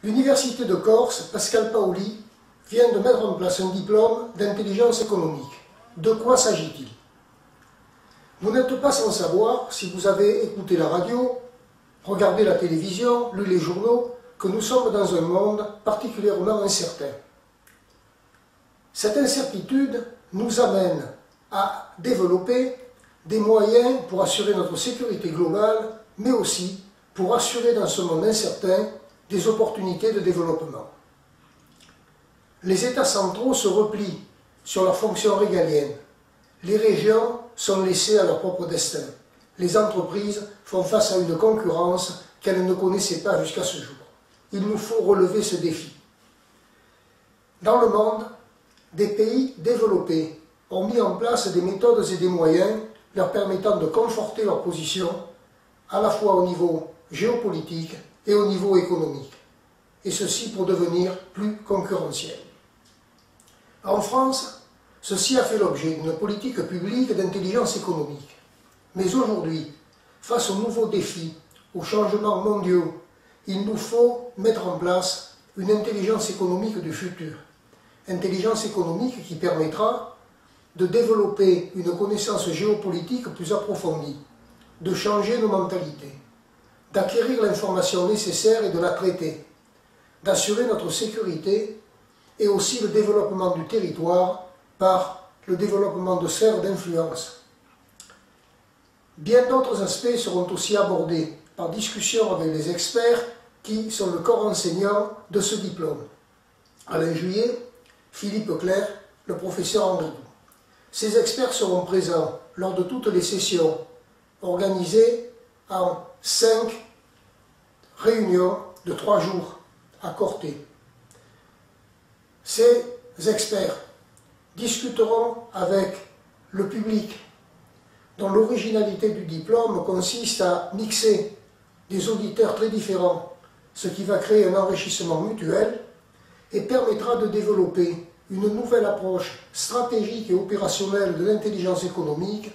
L'Université de Corse, Pascal Paoli, vient de mettre en place un diplôme d'intelligence économique. De quoi s'agit-il? Vous n'êtes pas sans savoir, si vous avez écouté la radio, regardé la télévision, lu les journaux, que nous sommes dans un monde particulièrement incertain. Cette incertitude nous amène à développer des moyens pour assurer notre sécurité globale, mais aussi pour assurer dans ce monde incertain des opportunités de développement. Les États centraux se replient sur leurs fonctions régaliennes. Les régions sont laissées à leur propre destin. Les entreprises font face à une concurrence qu'elles ne connaissaient pas jusqu'à ce jour. Il nous faut relever ce défi. Dans le monde, des pays développés ont mis en place des méthodes et des moyens leur permettant de conforter leur position à la fois au niveau géopolitique et au niveau économique, et ceci pour devenir plus concurrentiels. En France, ceci a fait l'objet d'une politique publique d'intelligence économique. Mais aujourd'hui, face aux nouveaux défis, aux changements mondiaux, il nous faut mettre en place une intelligence économique du futur. Intelligence économique qui permettra de développer une connaissance géopolitique plus approfondie, de changer nos mentalités, d'acquérir l'information nécessaire et de la traiter, d'assurer notre sécurité et aussi le développement du territoire par le développement de sphères d'influence. Bien d'autres aspects seront aussi abordés par discussion avec les experts qui sont le corps enseignant de ce diplôme. Alain Juillet, Philippe Clerc, le professeur Andridou. Ces experts seront présents lors de toutes les sessions organisées en 5 réunions de 3 jours à Corté. Ces experts discuteront avec le public, dont l'originalité du diplôme consiste à mixer des auditeurs très différents, ce qui va créer un enrichissement mutuel et permettra de développer une nouvelle approche stratégique et opérationnelle de l'intelligence économique,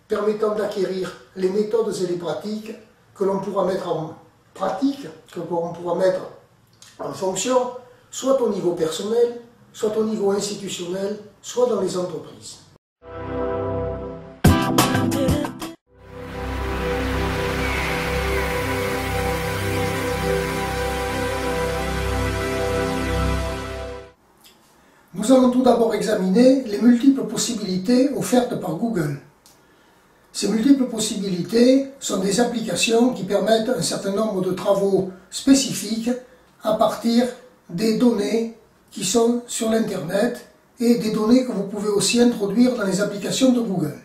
permettant d'acquérir les méthodes et les pratiques que l'on pourra mettre en pratique, que l'on pourra mettre en fonction, soit au niveau personnel, soit au niveau institutionnel, soit dans les entreprises. Nous allons tout d'abord examiner les multiples possibilités offertes par Google. Ces multiples possibilités sont des applications qui permettent un certain nombre de travaux spécifiques à partir des données qui sont sur l'Internet et des données que vous pouvez aussi introduire dans les applications de Google.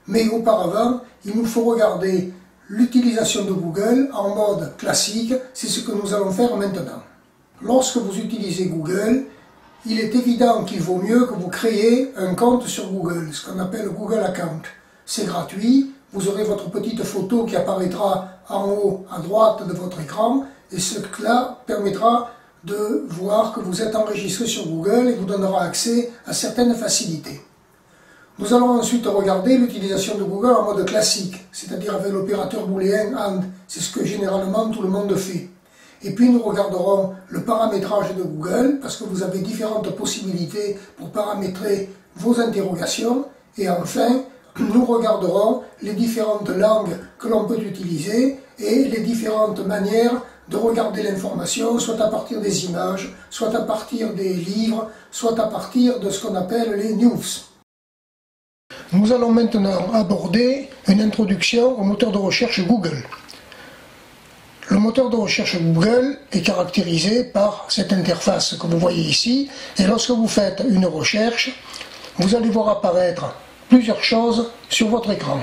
Mais auparavant, il nous faut regarder l'utilisation de Google en mode classique, c'est ce que nous allons faire maintenant. Lorsque vous utilisez Google, il est évident qu'il vaut mieux que vous créiez un compte sur Google, ce qu'on appelle Google Account. C'est gratuit, vous aurez votre petite photo qui apparaîtra en haut à droite de votre écran et cela permettra de voir que vous êtes enregistré sur Google et vous donnera accès à certaines facilités. Nous allons ensuite regarder l'utilisation de Google en mode classique, c'est-à-dire avec l'opérateur booléen AND, c'est ce que généralement tout le monde fait. Et puis nous regarderons le paramétrage de Google, parce que vous avez différentes possibilités pour paramétrer vos interrogations. Et enfin, nous regarderons les différentes langues que l'on peut utiliser et les différentes manières de regarder l'information, soit à partir des images, soit à partir des livres, soit à partir de ce qu'on appelle les news. Nous allons maintenant aborder une introduction au moteur de recherche Google. Le moteur de recherche Google est caractérisé par cette interface que vous voyez ici, et lorsque vous faites une recherche, vous allez voir apparaître plusieurs choses sur votre écran.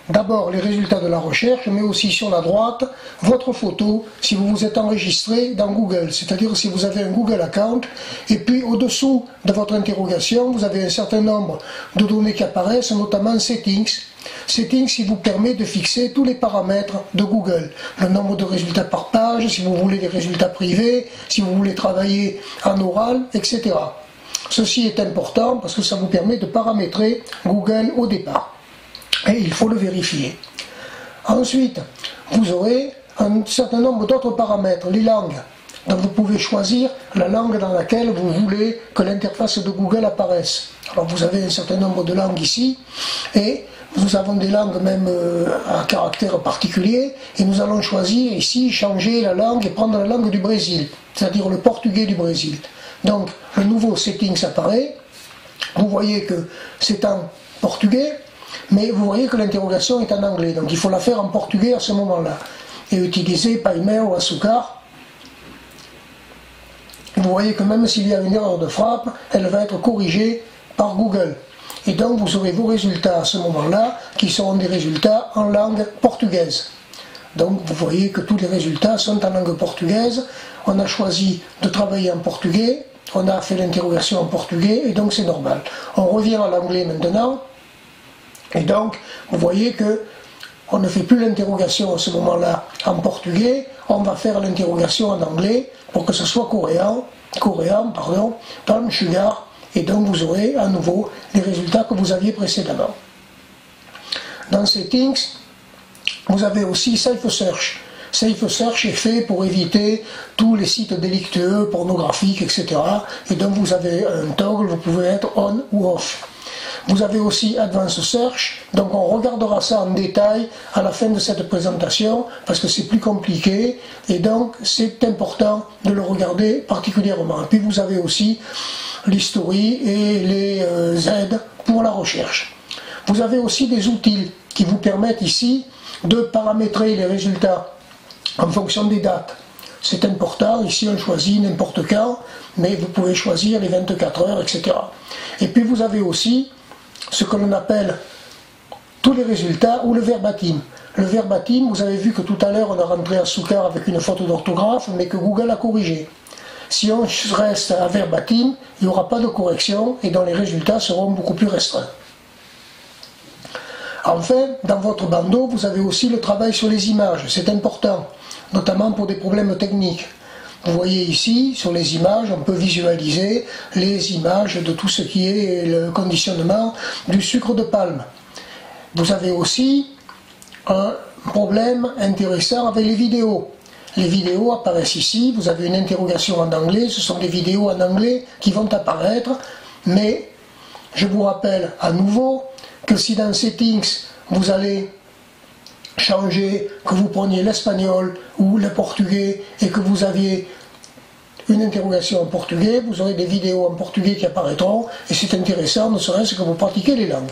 D'abord les résultats de la recherche, mais aussi sur la droite, votre photo si vous vous êtes enregistré dans Google, c'est-à-dire si vous avez un Google Account, et puis au-dessous de votre interrogation, vous avez un certain nombre de données qui apparaissent, notamment Settings. Settings qui vous permet de fixer tous les paramètres de Google, le nombre de résultats par page, si vous voulez des résultats privés, si vous voulez travailler en oral, etc. Ceci est important parce que ça vous permet de paramétrer Google au départ. Et il faut le vérifier. Ensuite, vous aurez un certain nombre d'autres paramètres, les langues. Donc vous pouvez choisir la langue dans laquelle vous voulez que l'interface de Google apparaisse. Alors vous avez un certain nombre de langues ici, et nous avons des langues même à caractère particulier, et nous allons choisir ici, changer la langue et prendre la langue du Brésil, c'est-à-dire le portugais du Brésil. Donc le nouveau settings apparaît, vous voyez que c'est en portugais, mais vous voyez que l'interrogation est en anglais, donc il faut la faire en portugais à ce moment-là. Et utiliser Paimel ou Açúcar. Vous voyez que même s'il y a une erreur de frappe, elle va être corrigée par Google. Et donc vous aurez vos résultats à ce moment-là, qui seront des résultats en langue portugaise. Donc vous voyez que tous les résultats sont en langue portugaise. On a choisi de travailler en portugais, on a fait l'interrogation en portugais, et donc c'est normal. On revient à l'anglais maintenant, et donc vous voyez que on ne fait plus l'interrogation à ce moment-là en portugais, on va faire l'interrogation en anglais pour que ce soit coréen, palm sugar, et donc vous aurez à nouveau les résultats que vous aviez précédemment. Dans Settings, vous avez aussi Safe Search. Safe Search est fait pour éviter tous les sites délictueux, pornographiques, etc. Et donc vous avez un toggle, vous pouvez être on ou off. Vous avez aussi Advanced Search, donc on regardera ça en détail à la fin de cette présentation, parce que c'est plus compliqué, et donc c'est important de le regarder particulièrement. Et puis vous avez aussi l'history et les aides pour la recherche. Vous avez aussi des outils qui vous permettent ici de paramétrer les résultats en fonction des dates. C'est important, ici on choisit n'importe quand, mais vous pouvez choisir les 24 heures, etc. Et puis vous avez aussi ce que l'on appelle tous les résultats ou le verbatim. Le verbatim, vous avez vu que tout à l'heure on a rentré Açúcar avec une faute d'orthographe, mais que Google a corrigé. Si on reste à verbatim, il n'y aura pas de correction et donc les résultats seront beaucoup plus restreints. Enfin, dans votre bandeau, vous avez aussi le travail sur les images, c'est important, notamment pour des problèmes techniques. Vous voyez ici, sur les images, on peut visualiser les images de tout ce qui est le conditionnement du sucre de palme. Vous avez aussi un problème intéressant avec les vidéos. Les vidéos apparaissent ici, vous avez une interrogation en anglais, ce sont des vidéos en anglais qui vont apparaître, mais je vous rappelle à nouveau que si dans Settings, vous allez changer, que vous preniez l'espagnol ou le portugais et que vous aviez une interrogation en portugais, vous aurez des vidéos en portugais qui apparaîtront et c'est intéressant, ne serait-ce que vous pratiquez les langues.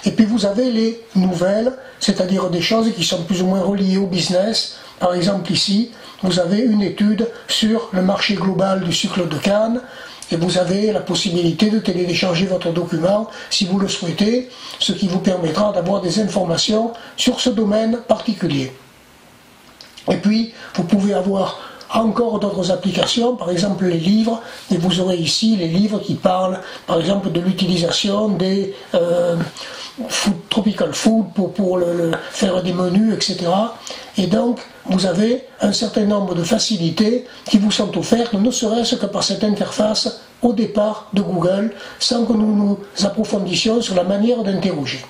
Et puis vous avez les nouvelles, c'est-à-dire des choses qui sont plus ou moins reliées au business. Par exemple ici, vous avez une étude sur le marché global du sucre de canne et vous avez la possibilité de télécharger votre document si vous le souhaitez, ce qui vous permettra d'avoir des informations sur ce domaine particulier. Et puis, vous pouvez avoir encore d'autres applications, par exemple les livres, et vous aurez ici les livres qui parlent, par exemple, de l'utilisation des tropical food pour faire des menus, etc. Et donc, vous avez un certain nombre de facilités qui vous sont offertes, ne serait-ce que par cette interface au départ de Google, sans que nous nous approfondissions sur la manière d'interroger.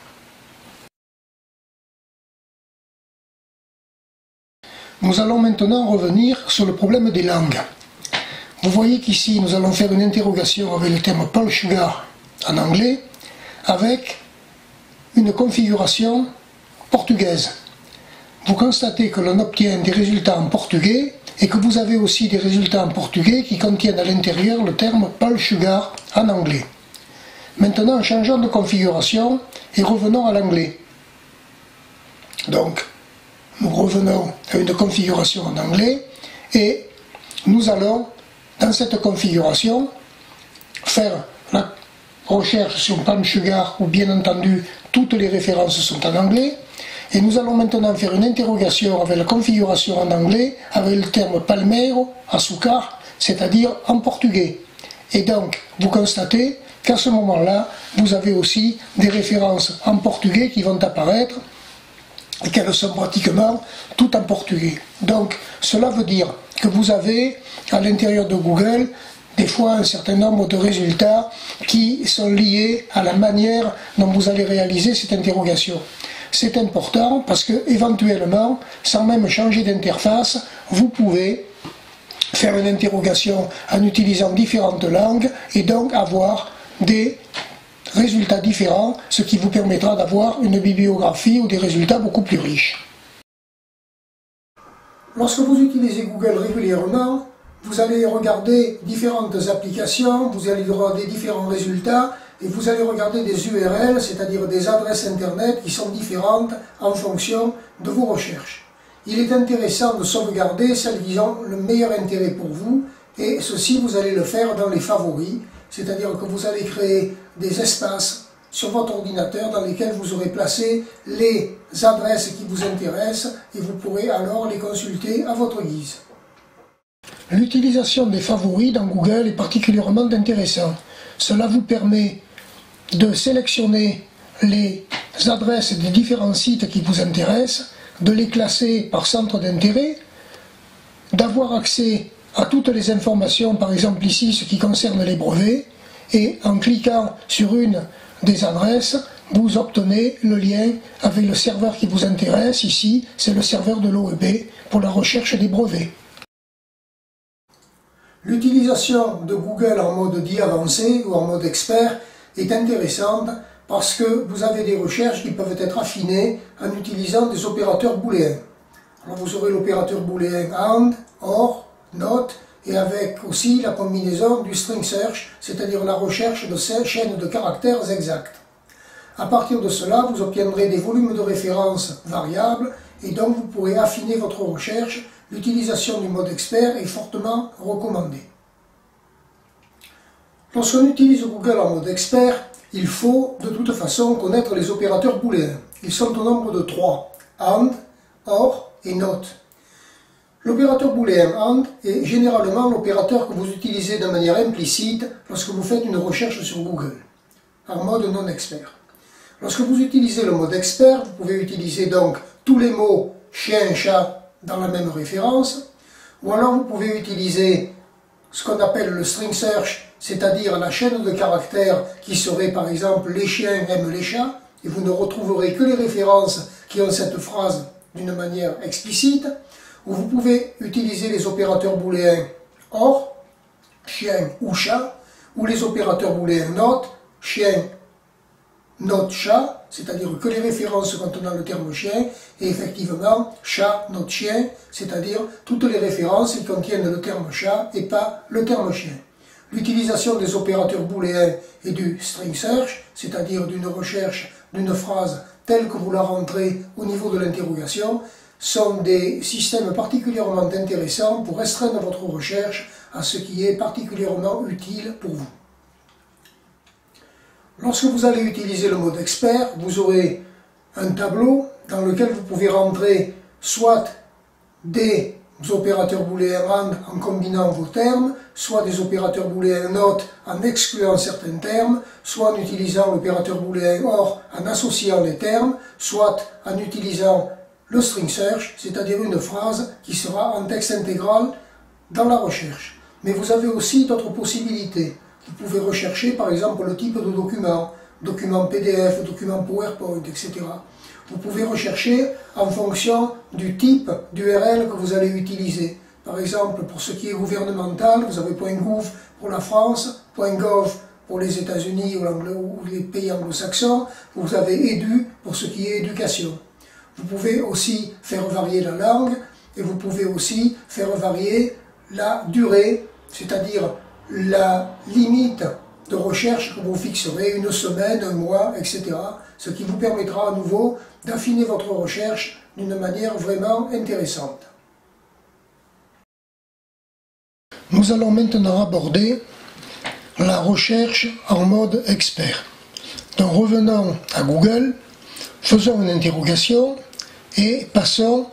Nous allons maintenant revenir sur le problème des langues. Vous voyez qu'ici, nous allons faire une interrogation avec le terme palm sugar en anglais, avec une configuration portugaise. Vous constatez que l'on obtient des résultats en portugais et que vous avez aussi des résultats en portugais qui contiennent à l'intérieur le terme palm sugar en anglais. Maintenant, changeons de configuration et revenons à l'anglais. Donc, nous revenons à une configuration en anglais et nous allons, dans cette configuration, faire la recherche sur palm sugar où bien entendu toutes les références sont en anglais. Et nous allons maintenant faire une interrogation avec la configuration en anglais, avec le terme palmeiro, açúcar, c'est-à-dire en portugais. Et donc, vous constatez qu'à ce moment-là, vous avez aussi des références en portugais qui vont apparaître, et qu'elles sont pratiquement toutes en portugais. Donc, cela veut dire que vous avez, à l'intérieur de Google, des fois un certain nombre de résultats qui sont liés à la manière dont vous allez réaliser cette interrogation. C'est important parce que, éventuellement, sans même changer d'interface, vous pouvez faire une interrogation en utilisant différentes langues et donc avoir des résultats différents, ce qui vous permettra d'avoir une bibliographie ou des résultats beaucoup plus riches. Lorsque vous utilisez Google régulièrement, vous allez regarder différentes applications, vous allez regarder différents résultats et vous allez regarder des URL, c'est-à-dire des adresses internet qui sont différentes en fonction de vos recherches. Il est intéressant de sauvegarder celles qui ont le meilleur intérêt pour vous et ceci vous allez le faire dans les favoris, c'est-à-dire que vous allez créer des espaces sur votre ordinateur dans lesquels vous aurez placé les adresses qui vous intéressent et vous pourrez alors les consulter à votre guise. L'utilisation des favoris dans Google est particulièrement intéressante. Cela vous permet de sélectionner les adresses des différents sites qui vous intéressent, de les classer par centre d'intérêt, d'avoir accès à toutes les informations, par exemple ici ce qui concerne les brevets, et en cliquant sur une des adresses, vous obtenez le lien avec le serveur qui vous intéresse. Ici, c'est le serveur de l'OEB pour la recherche des brevets. L'utilisation de Google en mode dit avancé ou en mode expert est intéressante parce que vous avez des recherches qui peuvent être affinées en utilisant des opérateurs booléens. Alors vous aurez l'opérateur booléen AND, OR, NOT, et avec aussi la combinaison du string search, c'est-à-dire la recherche de ces chaînes de caractères exacts. À partir de cela, vous obtiendrez des volumes de référence variables et donc vous pourrez affiner votre recherche. L'utilisation du mode expert est fortement recommandée. Lorsqu'on utilise Google en mode expert, il faut de toute façon connaître les opérateurs booléens. Ils sont au nombre de 3, AND, OR et NOT. L'opérateur booléen AND est généralement l'opérateur que vous utilisez de manière implicite lorsque vous faites une recherche sur Google, en mode non expert. Lorsque vous utilisez le mode expert, vous pouvez utiliser donc tous les mots chien, chat dans la même référence, ou alors vous pouvez utiliser ce qu'on appelle le string search, c'est-à-dire la chaîne de caractères qui serait par exemple les chiens aiment les chats, et vous ne retrouverez que les références qui ont cette phrase d'une manière explicite, ou vous pouvez utiliser les opérateurs booléens OR, chien ou chat, ou les opérateurs booléens NOT, chien, NOT, chat, c'est-à-dire que les références contenant le terme chien, et effectivement chat, NOT, chien, c'est-à-dire toutes les références qui contiennent le terme chat et pas le terme chien. L'utilisation des opérateurs booléens et du string search, c'est-à-dire d'une recherche d'une phrase telle que vous la rentrez au niveau de l'interrogation, sont des systèmes particulièrement intéressants pour restreindre votre recherche à ce qui est particulièrement utile pour vous. Lorsque vous allez utiliser le mode expert, vous aurez un tableau dans lequel vous pouvez rentrer soit des opérateurs booléens AND en combinant vos termes, soit des opérateurs booléens NOT en excluant certains termes, soit en utilisant l'opérateur booléen OR en associant les termes, soit en utilisant le string search, c'est-à-dire une phrase qui sera en texte intégral dans la recherche. Mais vous avez aussi d'autres possibilités. Vous pouvez rechercher par exemple le type de document PDF, document PowerPoint, etc. Vous pouvez rechercher en fonction du type d'URL que vous allez utiliser. Par exemple, pour ce qui est gouvernemental, vous avez .gouv pour la France, .gov pour les États-Unis ou les pays anglo-saxons, vous avez edu pour ce qui est éducation. Vous pouvez aussi faire varier la langue et vous pouvez aussi faire varier la durée, c'est-à-dire la limite de recherche que vous fixerez, une semaine, un mois, etc. Ce qui vous permettra à nouveau d'affiner votre recherche d'une manière vraiment intéressante. Nous allons maintenant aborder la recherche en mode expert. Donc revenons à Google, faisons une interrogation et passons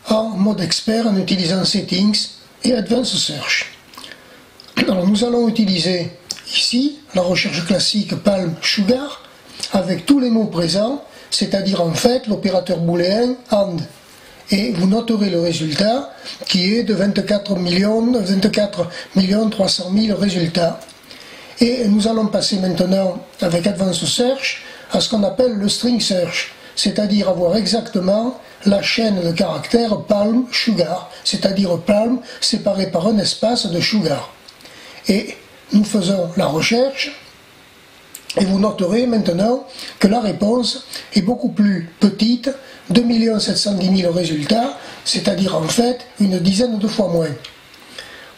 en mode expert en utilisant Settings et Advanced Search. Alors nous allons utiliser ici la recherche classique Palm Sugar avec tous les mots présents, c'est-à-dire en fait l'opérateur booléen AND. Et vous noterez le résultat qui est de 24 300 000 résultats. Et nous allons passer maintenant avec Advanced Search à ce qu'on appelle le string search, c'est-à-dire avoir exactement la chaîne de caractères palm sugar, c'est-à-dire palm séparé par un espace de sugar. Et nous faisons la recherche, et vous noterez maintenant que la réponse est beaucoup plus petite, 2 710 000 résultats, c'est-à-dire en fait une dizaine de fois moins.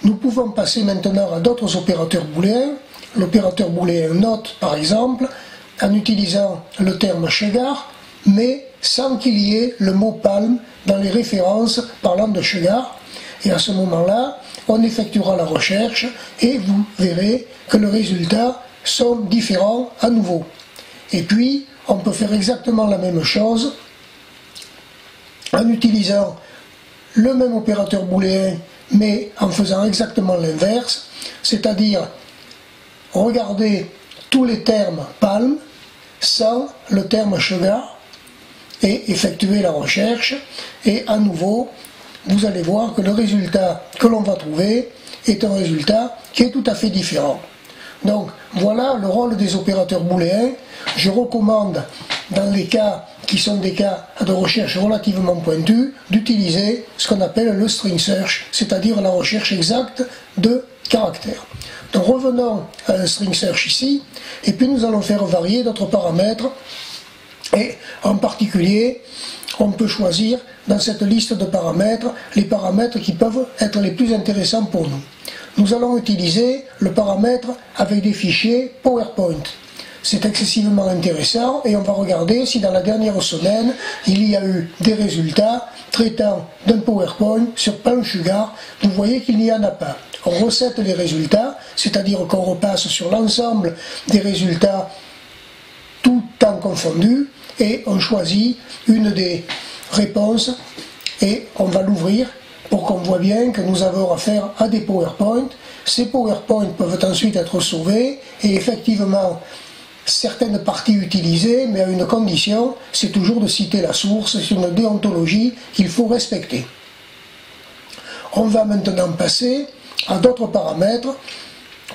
Nous pouvons passer maintenant à d'autres opérateurs booléens. L'opérateur booléen note, par exemple, en utilisant le terme sugar, mais sans qu'il y ait le mot palm dans les références parlant de sugar. Et à ce moment-là, on effectuera la recherche et vous verrez que les résultats sont différents à nouveau. Et puis, on peut faire exactement la même chose en utilisant le même opérateur booléen, mais en faisant exactement l'inverse, c'est-à-dire regarder tous les termes palm sans le terme sugar et effectuer la recherche, et à nouveau vous allez voir que le résultat que l'on va trouver est un résultat qui est tout à fait différent. Donc voilà le rôle des opérateurs booléens. Je recommande, dans les cas qui sont des cas de recherche relativement pointus, d'utiliser ce qu'on appelle le string search, c'est-à-dire la recherche exacte de caractères. Donc revenons à un string search ici, et puis nous allons faire varier d'autres paramètres, et en particulier, on peut choisir dans cette liste de paramètres les paramètres qui peuvent être les plus intéressants pour nous. Nous allons utiliser le paramètre avec des fichiers PowerPoint. C'est excessivement intéressant et on va regarder si dans la dernière semaine il y a eu des résultats traitant d'un PowerPoint sur Palm Sugar. Vous voyez qu'il n'y en a pas. On recette les résultats, c'est-à-dire qu'on repasse sur l'ensemble des résultats tout temps confondu et on choisit une des réponses et on va l'ouvrir pour qu'on voit bien que nous avons affaire à des PowerPoint. Ces PowerPoint peuvent ensuite être sauvés et effectivement certaines parties utilisées, mais à une condition, c'est toujours de citer la source, c'est une déontologie qu'il faut respecter. On va maintenant passer à d'autres paramètres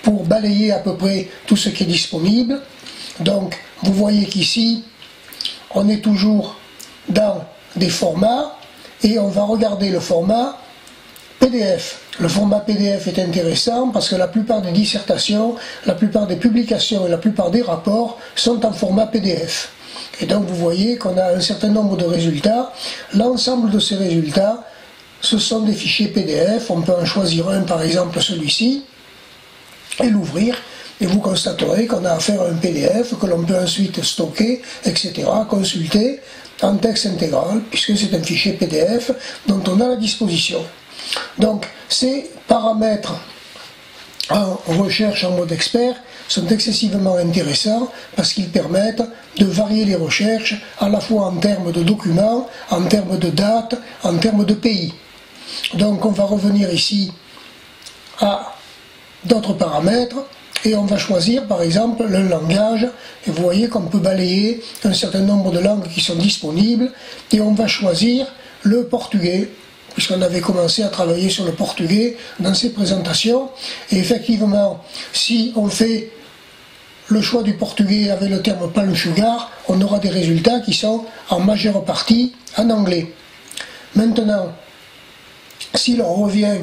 pour balayer à peu près tout ce qui est disponible. Donc vous voyez qu'ici, on est toujours dans des formats et on va regarder le format PDF. Le format PDF est intéressant parce que la plupart des dissertations, la plupart des publications et la plupart des rapports sont en format PDF. Et donc vous voyez qu'on a un certain nombre de résultats. L'ensemble de ces résultats, ce sont des fichiers PDF. On peut en choisir un, par exemple celui-ci, et l'ouvrir. Et vous constaterez qu'on a affaire à un PDF que l'on peut ensuite stocker, etc., consulter en texte intégral, puisque c'est un fichier PDF dont on a la disposition. Donc ces paramètres en recherche en mode expert sont excessivement intéressants parce qu'ils permettent de varier les recherches à la fois en termes de documents, en termes de date, en termes de pays. Donc on va revenir ici à d'autres paramètres et on va choisir par exemple le langage, et vous voyez qu'on peut balayer un certain nombre de langues qui sont disponibles, et on va choisir le portugais, puisqu'on avait commencé à travailler sur le portugais dans ces présentations, et effectivement, si on fait le choix du portugais avec le terme Palm Sugar, on aura des résultats qui sont en majeure partie en anglais. Maintenant, si l'on revient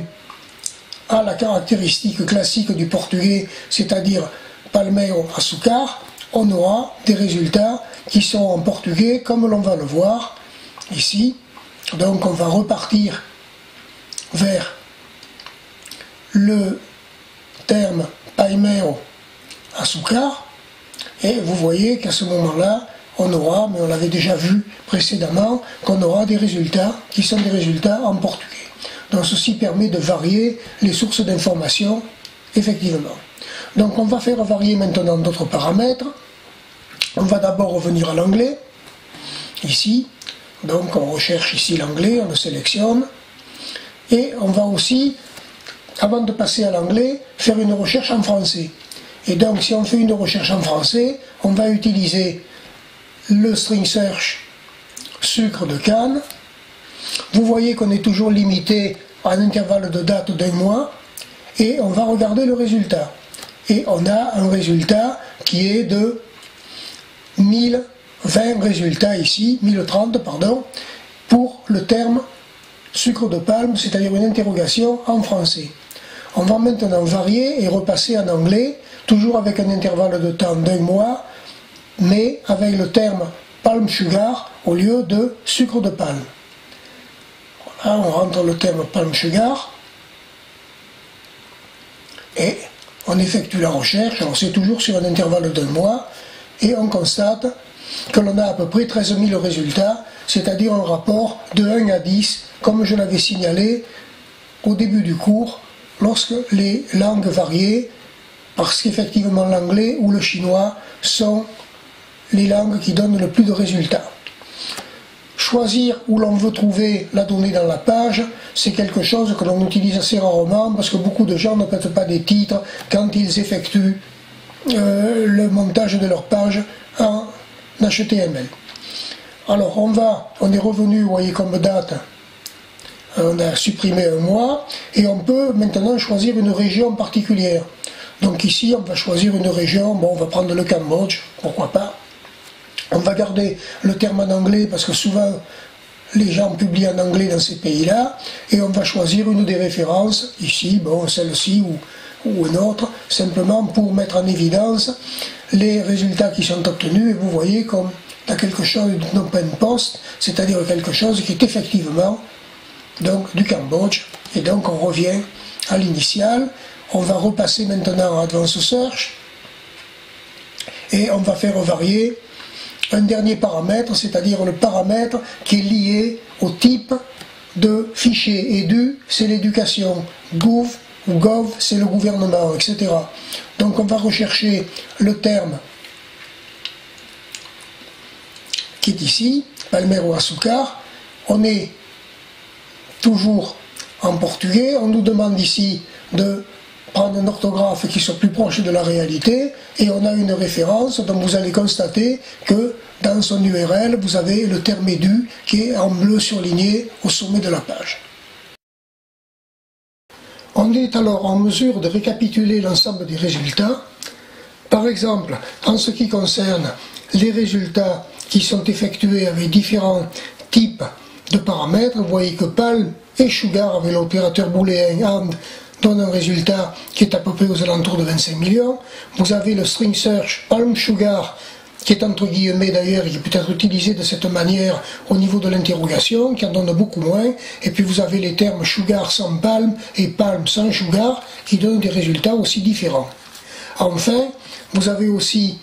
à la caractéristique classique du portugais, c'est-à-dire palmeiro açúcar, on aura des résultats qui sont en portugais comme l'on va le voir ici. Donc on va repartir vers le terme palmeiro açúcar et vous voyez qu'à ce moment-là on aura, mais on l'avait déjà vu précédemment, qu'on aura des résultats qui sont des résultats en portugais. Donc ceci permet de varier les sources d'information, effectivement. Donc on va faire varier maintenant d'autres paramètres. On va d'abord revenir à l'anglais, ici. Donc on recherche ici l'anglais, on le sélectionne. Et on va aussi, avant de passer à l'anglais, faire une recherche en français. Et donc si on fait une recherche en français, on va utiliser le string search sucre de canne. Vous voyez qu'on est toujours limité à un intervalle de date d'un mois et on va regarder le résultat. Et on a un résultat qui est de 20 résultats ici, 1030 pardon, pour le terme sucre de palme, c'est-à-dire une interrogation en français. On va maintenant varier et repasser en anglais, toujours avec un intervalle de temps d'1 mois, mais avec le terme palm sugar au lieu de sucre de palme. Voilà, on rentre le terme palm sugar et on effectue la recherche. Alors c'est toujours sur un intervalle d'1 mois et on constate que l'on a à peu près 13 000 résultats, c'est-à-dire un rapport de 1 à 10, comme je l'avais signalé au début du cours, lorsque les langues variaient, parce qu'effectivement l'anglais ou le chinois sont les langues qui donnent le plus de résultats. Choisir où l'on veut trouver la donnée dans la page, c'est quelque chose que l'on utilise assez rarement, parce que beaucoup de gens ne mettent pas des titres quand ils effectuent le montage de leur page en HTML. Alors on est revenu, vous voyez comme date, on a supprimé 1 mois, et on peut maintenant choisir une région particulière. Donc ici on va choisir une région, bon on va prendre le Cambodge, pourquoi pas. On va garder le terme en anglais parce que souvent les gens publient en anglais dans ces pays-là, et on va choisir une des références, ici, bon celle-ci ou une autre, simplement pour mettre en évidence les résultats qui sont obtenus, et vous voyez comme il y a quelque chose d'open post, c'est-à-dire quelque chose qui est effectivement donc du Cambodge, et donc on revient à l'initial. On va repasser maintenant en Advanced Search, et on va faire varier un dernier paramètre, c'est-à-dire le paramètre qui est lié au type de fichier. Edu, c'est l'éducation, gouv ou gov, c'est le gouvernement, etc. Donc on va rechercher le terme qui est ici, Palmero Açúcar. On est toujours en portugais, on nous demande ici de prendre un orthographe qui soit plus proche de la réalité, et on a une référence, donc vous allez constater que dans son URL, vous avez le terme Edu qui est en bleu surligné au sommet de la page. On est alors en mesure de récapituler l'ensemble des résultats. Par exemple, en ce qui concerne les résultats qui sont effectués avec différents types de paramètres, vous voyez que palm et sugar avec l'opérateur booléen AND donne un résultat qui est à peu près aux alentours de 25 millions. Vous avez le string search palm sugar qui est entre guillemets d'ailleurs et qui peut être utilisé de cette manière au niveau de l'interrogation, qui en donne beaucoup moins. Et puis vous avez les termes sugar sans palm et palm sans sugar qui donnent des résultats aussi différents. Enfin, vous avez aussi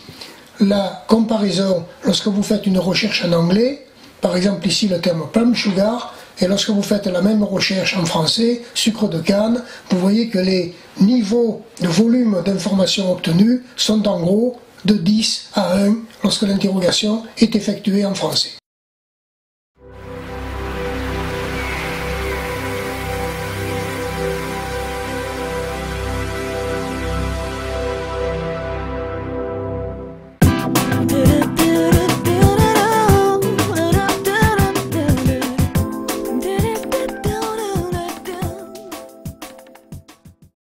la comparaison lorsque vous faites une recherche en anglais, par exemple ici le terme palm sugar, et lorsque vous faites la même recherche en français, sucre de canne, vous voyez que les niveaux de volume d'informations obtenues sont en gros de 10 à 1 lorsque l'interrogation est effectuée en français.